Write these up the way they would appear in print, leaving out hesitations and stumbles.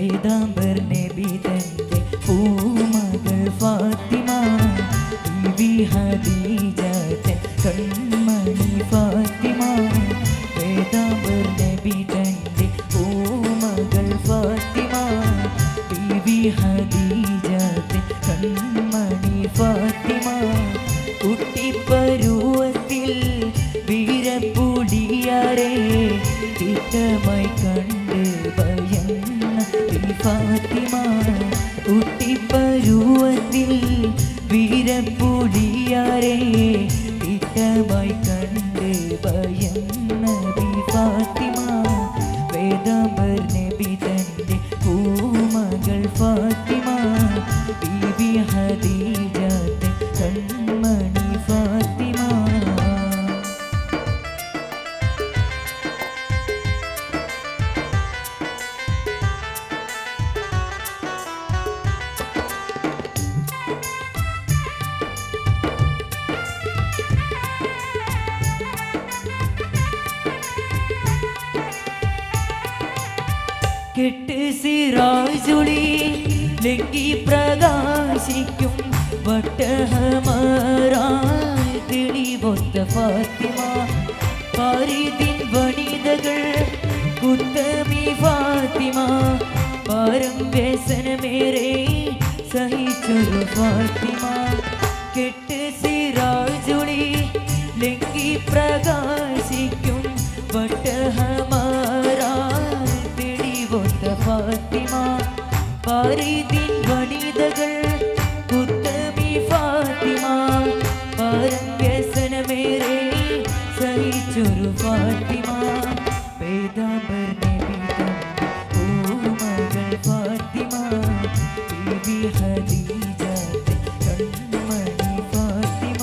പൈഗംബർ നബി തന്റെ പൂമകൾ ഫാത്തിമ ബീവി ഖദീജത്തെ കൺമണി ഫാത്തിമ പൈഗംബർ നബി തന്റെ പൂമകൾ ഫാത്തിമ ബീവി ഖദീജത്തെ കൺമണി ഫാത്തിമ കുട്ടിപ്പരുവത്തിൽ വീരപ്പുലിയാരെ തിട്ടമായി കണ്ട് ഭയന്ന ഫാത്തിമ കുട്ടിപ്പരുവത്തിൽ വീരപ്പുലിയാരെ തിട്ടമായി കണ്ട് ഭയന്ന ഫാത്തിമ പൈഗംബർ നബി തന്റെ പൂമകൾ ഫാത്തിമ ബീവി ഖദീജത്തെ കൺമണി ഫാത്തിമ. കെട്ട് സിറാജുളി ലങ്കി പ്രകാശിക്കും വട്ടഹമാറായി തെളിവൊത്ത ഫാത്തിമ പാരിതിൻ വനിതകൾ കുത്തമി ഫാത്തിമ പാരം വ്യസനമേറെ സഹിച്ചൊരു ഫാത്തിമ കെട്ട് സിറാജുളി ലങ്കി പ്രകാശിക്കും വട്ടഹമാറായി തെളിവൊത്ത ഫാത്തിമ പാരിതിൻ വനിതകൾ കുത്തമി ഫാത്തിമ പാരം വ്യസനമേറെ സഹിച്ചൊരു ഫാത്തിമ പൈഗംബർ നബി തന്റെ പൂമകൾ ഫാത്തിമ ബീവി ഖദീജത്തെ കൺമണി ഫാത്തിമ.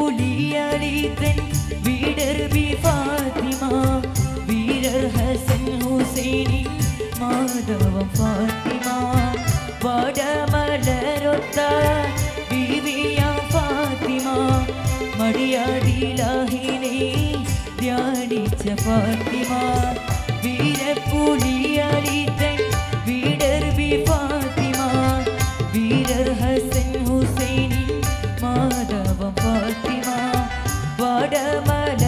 വീരപ്പുലിയളിതൻ വീടർ ബി ഫാത്തിമ വീരർ ഹസൻ ഹുസൈനി മാധവം ഫാത്തിമ വടമലരൊത്ത ബീവിയ ഫാത്തിമ മടിയാടിലാഹിനെ ധ്യാനിച്ച ഫാത്തിമ വീരപ്പുലിയളിതൻ വീടർ ബി ഫാത്തിമ വീരർ ഹസൻ ഹുസൈനി മാധവം ഫാത്തിമ വടമല